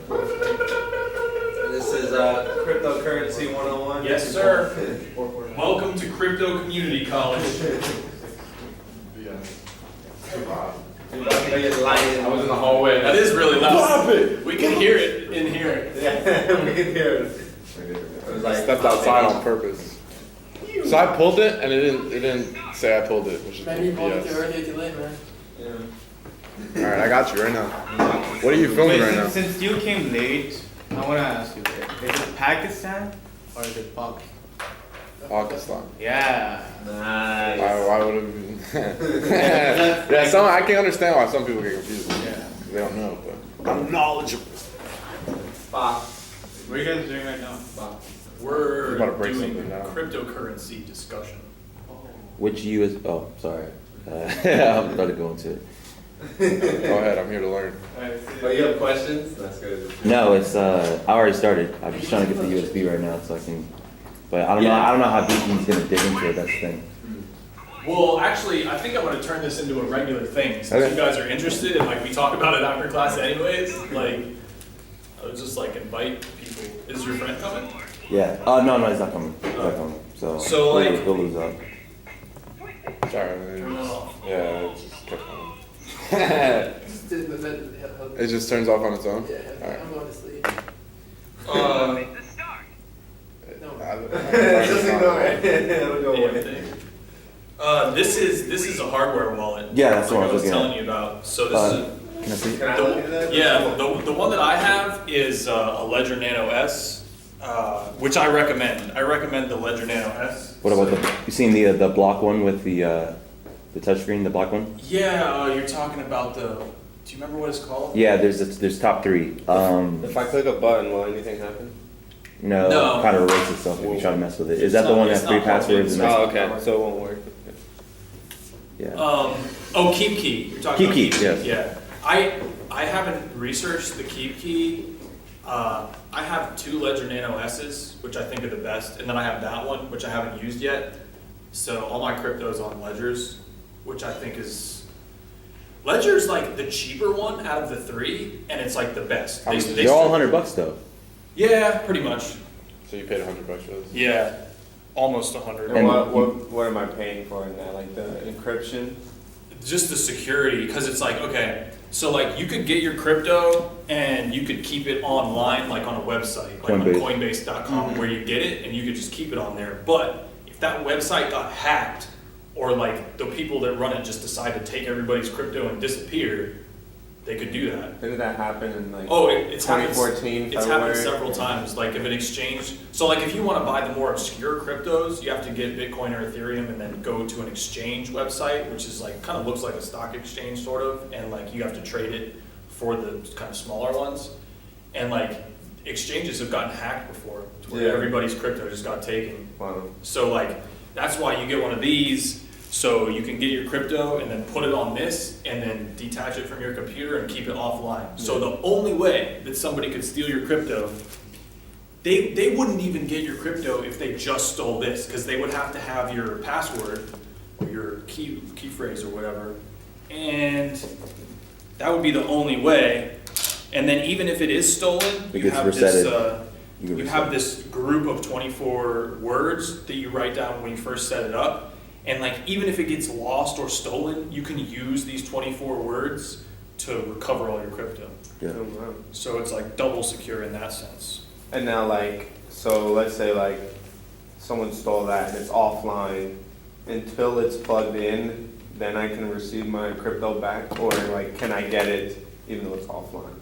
This is Cryptocurrency 101. Yes, sir. Welcome to Crypto Community College. I was in the hallway. That is really loud. Pop it! We can hear it in here. Yeah, we can hear it. I stepped outside on purpose. So I pulled it, and it didn't say I pulled it, which is Man, you pulled it too BS. early, too late, man. Yeah. All right, I got you right now. What are you filming right now? Since you came late, I want to ask you, is it Pakistan or is it Pak? Pakistan. Yeah. Nice. Why would it be? Yeah, I can understand why some people get confused. Yeah. They don't know, but I'm knowledgeable. Fuck. What are you guys doing right now? We're We're about to break doing something down. cryptocurrency discussion. Which US? Oh, sorry. I'm about to go into it. Go ahead, I'm here to learn. Oh, you have questions? That's good. No, it's I already started. I'm just trying to get the USB right now so I can. But I don't know. I don't know how deep he's gonna dig into it. That's the thing. Well, actually, I think I'm going to turn this into a regular thing since Okay. you guys are interested and like we talk about it after class anyways. Like, I would just like invite people. Is your friend coming? Yeah. Oh no, he's not coming. He's not coming. So like- he'll lose out. Sorry. Turn it off. Yeah, it just kept on. Yeah, It just turns off on its own? Alright. I'm going to sleep. Just ignore it. It'll go Damn away. thing. This is a hardware wallet. Yeah, that's like what I was looking telling at. you about. So this is Can I see? Can I look at that? the one that I have is a Ledger Nano S, which I recommend. I recommend the Ledger Nano S. What about you seen the block one with the touchscreen, the block one? Yeah, you're talking about the. Do you remember what it's called? Yeah, there's top three. If I click a button, will anything happen? No, No. kind of erase itself if you try to mess with it. Is It's that the not- one that it's has three not plugged passwords in. and Oh, that's, okay. So it won't work. yeah. Oh, Keep Key. You're talking Keep about Key, yes. Yeah. I haven't researched the Keep Key. I have two Ledger Nano S's, which I think are the best, and then I have that one, which I haven't used yet. So all my crypto's on Ledgers, which I think is Ledger's like the cheaper one out of the three, and it's like the best. They're all $100 though. Yeah, pretty much. So you paid $100 for this? Yeah, almost 100. And what am I paying for in that? Like the encryption? Just the security, because it's like, okay, so like you could get your crypto and you could keep it online, like on a website, like Coinbase. on Coinbase.com, where you get it and you could just keep it on there. But if that website got hacked, or like the people that run it just decide to take everybody's crypto and disappear, they could do that. Did that happen in like Oh, it's happened. 2014, It's happened February? several times. Like if an exchange, so like if you want to buy the more obscure cryptos, you have to get Bitcoin or Ethereum and then go to an exchange website, which is like kind of looks like a stock exchange sort of, and like you have to trade it for the kind of smaller ones. And like exchanges have gotten hacked before, to where Yeah. everybody's crypto just got taken. Wow. So like that's why you get one of these. So you can get your crypto and then put it on this and then detach it from your computer and keep it offline. So the only way that somebody could steal your crypto, they wouldn't even get your crypto if they just stole this, because they would have to have your password or your key phrase or whatever. And that would be the only way. And then even if it is stolen, It you gets have resetted. this You can you reset. have this group of 24 words that you write down when you first set it up. And like, even if it gets lost or stolen, you can use these 24 words to recover all your crypto. Yeah. Oh, wow. So it's like double secure in that sense. And now like, so let's say like someone stole that and it's offline, until it's plugged in, then I can receive my crypto back, or like can I get it even though it's offline?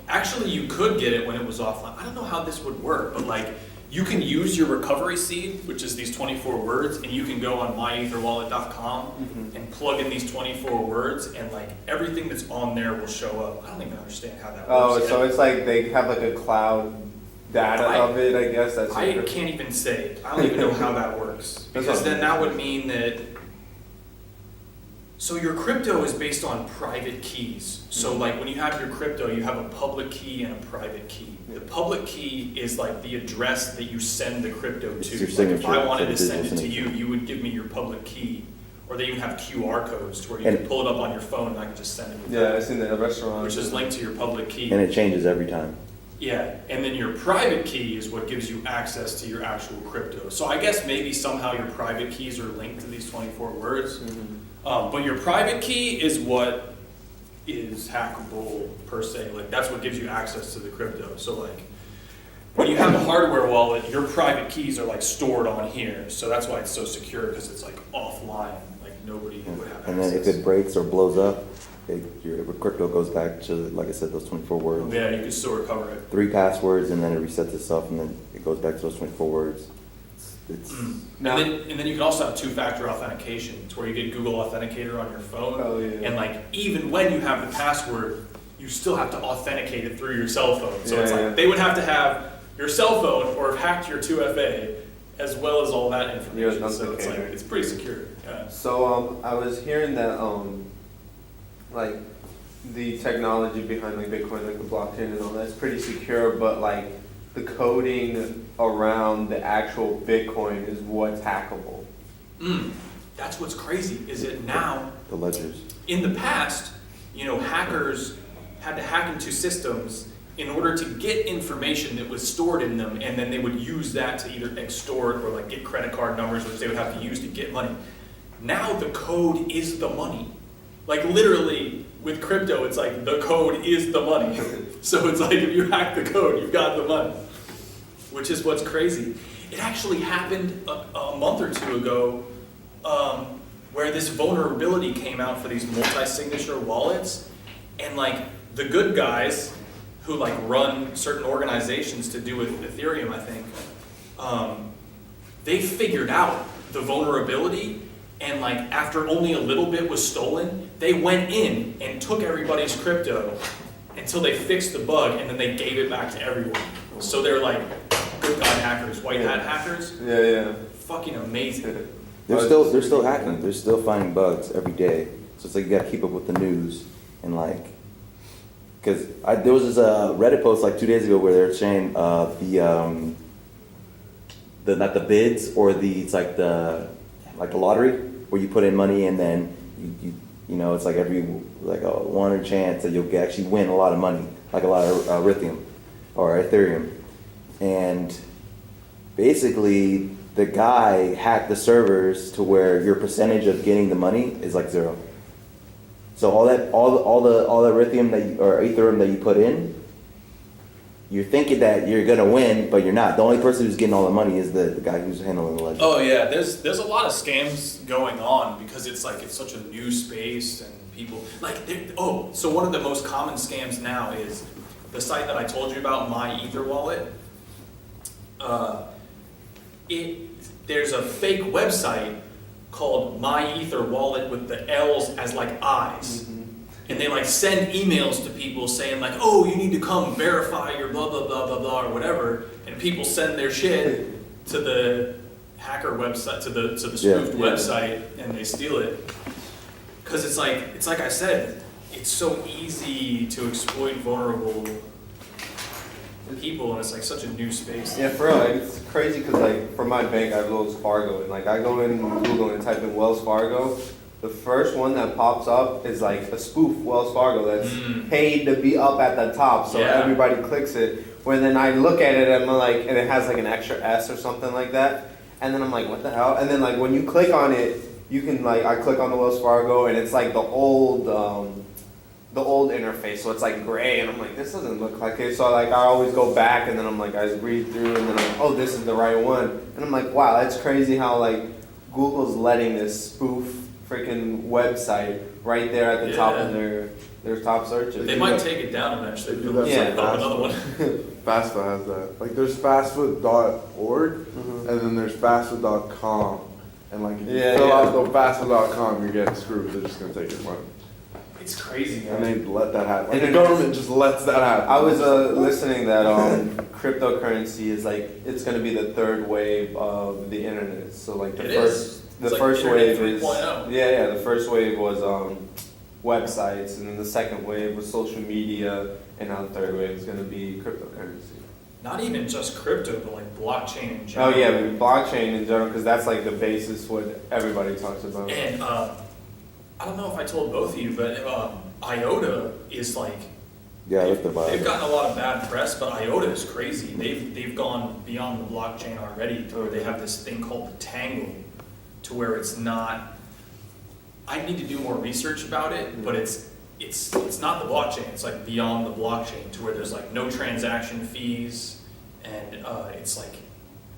Actually, you could get it when it was offline. I don't know how this would work, but like, you can use your recovery seed, which is these 24 words, and you can go on myetherwallet.com and plug in these 24 words, and like everything that's on there will show up. I don't even understand how that works. Oh, yet. so it's like they have like a cloud data of it, I guess. That's I can't even say. I don't even know how that works. Because then that would mean that. So your crypto is based on private keys. So like when you have your crypto, you have a public key and a private key. The public key is like the address that you send the crypto It's to. your Like if signature, I wanted to it's a send it to digital you, you would give me your public key. or they even have QR codes to where you And- can pull it up on your phone and I can just send it. Yeah, I seen that at restaurant. Which is linked to your public key. And it changes every time. Yeah, and then your private key is what gives you access to your actual crypto. So I guess maybe somehow your private keys are linked to these 24 words. But your private key is what is hackable per se. Like that's what gives you access to the crypto. So like when you have a hardware wallet, your private keys are like stored on here. So that's why it's so secure because it's like offline. Like nobody would have access. And then if it breaks or blows up, your crypto goes back to, like I said, those 24 words. Yeah, you can still recover it. 3 passwords, and then it resets itself, and then it goes back to those 24 words. It's And then you can also have two-factor authentication. It's where you get Google Authenticator on your phone. Oh, yeah. And like even when you have the password, you still have to authenticate it through your cell phone. So it's Yeah, like yeah. they would have to have your cell phone or have hacked your 2FA as well as all that information. Yeah, So it's like authenticator. it's pretty secure. Yeah. So I was hearing that like the technology behind like Bitcoin, like the blockchain and all that, is pretty secure, but like the coding around the actual Bitcoin is what's hackable. That's what's crazy. Is it now? the ledgers. In the past, you know, hackers had to hack into systems in order to get information that was stored in them, and then they would use that to either extort or like get credit card numbers, which they would have to use to get money. Now the code is the money. Like literally with crypto, it's like the code is the money. So it's like if you hack the code, you've got the money, which is what's crazy. It actually happened a month or two ago where this vulnerability came out for these multi-signature wallets, and like the good guys who like run certain organizations to do with Ethereum, I think, they figured out the vulnerability, and like after only a little bit was stolen, they went in and took everybody's crypto until they fixed the bug, and then they gave it back to everyone. So they're like good guy hackers, white hat hackers. Yeah. Fucking amazing. They're still hacking. They're still finding bugs every day. So it's like you gotta keep up with the news and like, cause there was this Reddit post like 2 days ago where they were saying not the bids or it's like the lottery where you put in money and then you know it's like every like a 1 chance that you'll actually win a lot of money, like a lot of Ethereum or Ethereum, and basically the guy hacked the servers to where your percentage of getting the money is like 0. So all the Ethereum Ethereum that you put in, you're thinking that you're gonna win, but you're not. The only person who's getting all the money is the guy who's handling the ledger. Oh yeah, there's a lot of scams going on because it's like it's such a new space and people like so one of the most common scams now is the site that I told you about, My Ether Wallet. There's a fake website called My Ether Wallet with the L's as like I's. And they like send emails to people saying like, oh, you need to come verify your blah, blah, blah, blah, blah, or whatever. And people send their shit to the hacker website, to the spoofed website, and they steal it. Cause it's like I said, it's so easy to exploit vulnerable people, and it's like such a new space. Yeah, for real, like, it's crazy because like for my bank I have Wells Fargo, and like I go in Google and type in Wells Fargo, the first one that pops up is like a spoof Wells Fargo that's paid to be up at the top, so everybody clicks it. When then I look at it and I'm like, and it has like an extra S or something like that, and then I'm like, what the hell? And then like when you click on it, you can like I click on the Wells Fargo and it's like the old interface, so it's like gray, and I'm like, this doesn't look like it. So like I always go back, and then I'm like, I read through, and then I'm like, oh, this is the right one. And I'm like, wow, that's crazy how like Google's letting this spoof freaking website right there at the top of their top searches. They might take it down eventually. They do that Yeah. for Put up another one. FastFood has that. Like there's fastfood.org and then there's fastfood.com. And like if you fill out the fastfood.com, you're getting screwed. They're just gonna take your money. It's crazy, man. And they let that happen. Like And the government just lets that happen. I was listening that cryptocurrency is like it's going to be the third wave of the internet. So like the It's like first Internet wave is 3.0. the first wave was websites, and then the second wave was social media, and now the third wave is going to be cryptocurrency. not even just crypto, but like blockchain in Oh general. yeah, but blockchain in general, because that's like the basis what everybody talks about. And I don't know if I told both of you, but IOTA is like, Yeah, I looked at they've it. gotten a lot of bad press, but IOTA is crazy. They've gone beyond the blockchain already to where they have this thing called the Tangle, to where it's not. I need to do more research about it, but it's not the blockchain. It's like beyond the blockchain, to where there's like no transaction fees, and it's like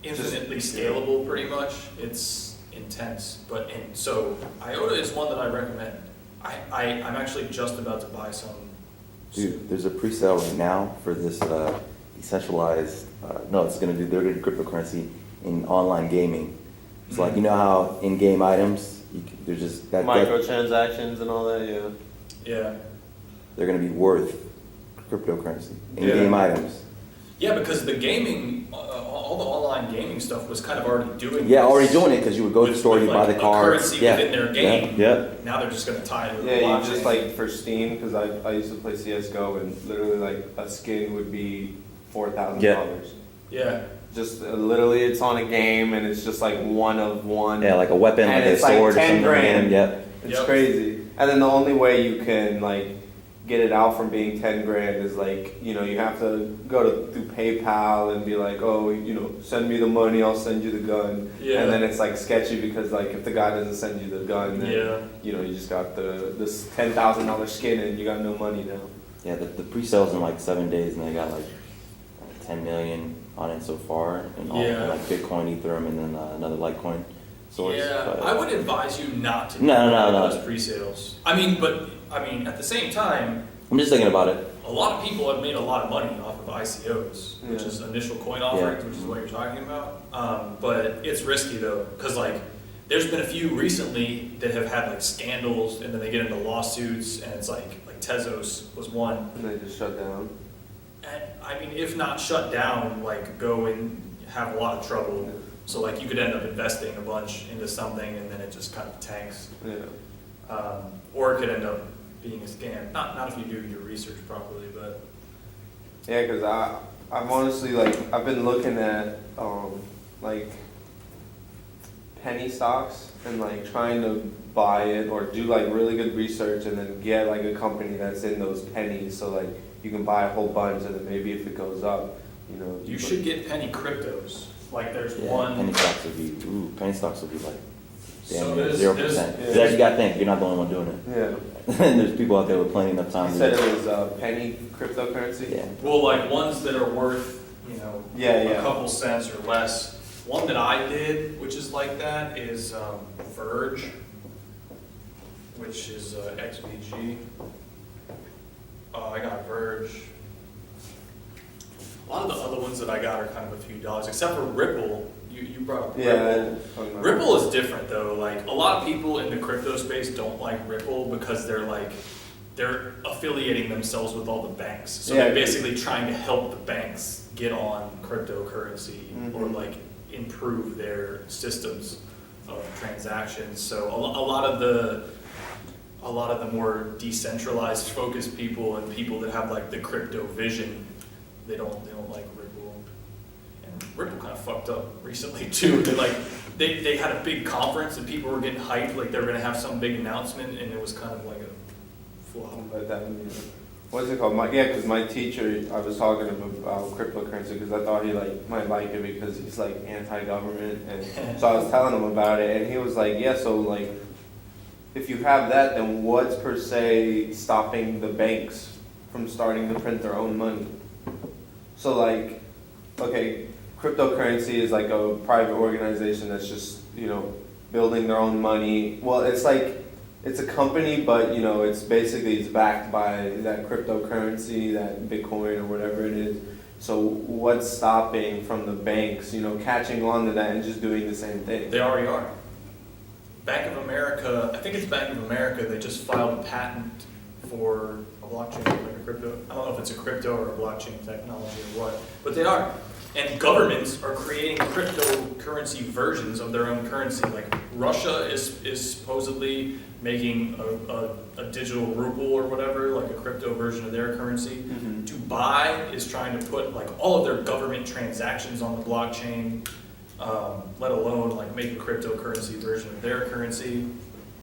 infinitely scalable pretty much. It's intense, and so IOTA is one that I recommend. I'm actually just about to buy some. Dude, there's a pre-sale right now for this decentralized. No, they're gonna do cryptocurrency in online gaming. It's like, you know how in-game items, they're just that Microtransactions and all that, yeah. Yeah. they're gonna be worth cryptocurrency in-game items. Yeah, because the gaming, all the online gaming stuff was kind of already doing. Yeah, this already doing it because you would go to the store, you buy the cards. currency within their game. Yeah. Now they're just gonna tie it with Yeah, you blockchain. just like for Steam, because I used to play CSGO and literally like a skin would be $4,000. Yeah. Just literally it's on a game and it's just like one of one. Yeah, like a weapon, And like a it's like sword or 10 something. grand. Yep. It's Yep. crazy. And then the only way you can like get it out from being 10 grand is like, you have to go through PayPal and be like, oh, send me the money, I'll send you the gun. Yeah. And then it's like sketchy because like if the guy doesn't send you the gun, then Yeah. you just got this $10,000 skin and you got no money now. Yeah, the pre-sales in like 7 days, and they got like 10 million on it so far, and all Yeah. like Bitcoin, Ethereum, and then another Litecoin source. Yeah, But, I would advise you not to do No. those pre-sales. I mean, at the same time, I'm just thinking about it. a lot of people have made a lot of money off of ICOs, which Yeah. is initial coin offerings, which is what you're talking about. But it's risky though, because like there's been a few recently that have had like scandals, and then they get into lawsuits, and it's like Tezos was one. And they just shut down. And I mean, if not shut down, like go and have a lot of trouble. So like you could end up investing a bunch into something, and then it just kind of tanks. Yeah. Or it could end up being a scam. Not if you do your research properly, but Yeah, because I'm honestly like, I've been looking at like penny stocks and like trying to buy it or do like really good research and then get like a company that's in those pennies, so like you can buy a whole bunch and then maybe if it goes up, you should get penny cryptos. Like there's Yeah, one. penny stocks would be like So damn there's- 0%. there's- Because you got to think, you're not the only one doing it. Yeah. And there's people out there with plenty enough time. You to said do it was penny cryptocurrency? Yeah. Well, like ones that are worth, Yeah, a yeah. couple cents or less. One that I did, which is like that, is Verge, which is XVG. I got Verge. A lot of the other ones that I got are kind of a few dollars, except for Ripple. You brought up Ripple. Yeah. Ripple is different though. Like a lot of people in the crypto space don't like Ripple because they're affiliating themselves with all the banks. So Yeah. they're basically trying to help the banks get on cryptocurrency or Mhm. like improve their systems of transactions. So a lot of the more decentralized focused people and people that have like the crypto vision, they don't like Ripple. And Ripple kind of fucked up recently too. They had a big conference and people were getting hyped like they were gonna have some big announcement, and it was kind of like a flop. But that, what's it called? Because my teacher, I was talking to him about cryptocurrency because I thought he might like it because he's like anti-government, and so I was telling him about it, and he was like, yeah, so like if you have that, then what's per se stopping the banks from starting to print their own money? So like, okay, cryptocurrency is like a private organization that's just building their own money. Well, it's like it's a company, but it's backed by that cryptocurrency, that Bitcoin or whatever it is. So what's stopping from the banks, catching on to that and just doing the same thing? They already are. Bank of America, I think it's Bank of America, they just filed a patent for a blockchain, like a crypto. I don't know if it's a crypto or a blockchain technology or what, but they are. And governments are creating cryptocurrency versions of their own currency. Like Russia is supposedly making a digital ruble or whatever, like a crypto version of their currency. Dubai is trying to put like all of their government transactions on the blockchain, let alone like make a cryptocurrency version of their currency.